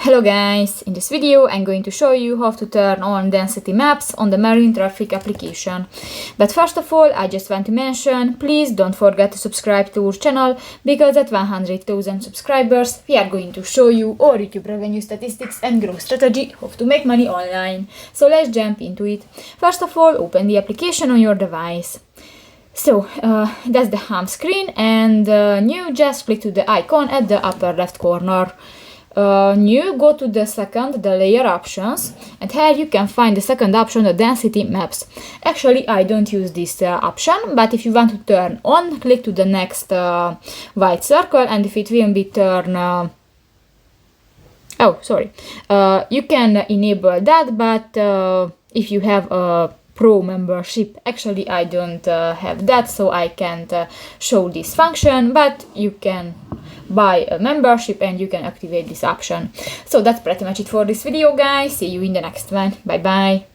Hello guys, in this video I'm going to show you how to turn on density maps on the marine traffic application. But first of all, I just want to mention, please don't forget to subscribe to our channel, because at 100,000 subscribers we are going to show you our YouTube revenue statistics and growth strategy, how to make money online. So let's jump into it. First of all, open the application on your device. So that's the home screen, and new, just click to the icon at the upper left corner. New, go to the layer options, and here you can find the second option, the density maps. Actually, I don't use this option, but if you want to turn on, click to the next white circle, and if it will be turned you can enable that, but if you have a Pro membership, actually I don't have that, so I can't show this function, but you can buy a membership and you can activate this option. So that's pretty much it for this video, guys. See you in the next one. Bye bye.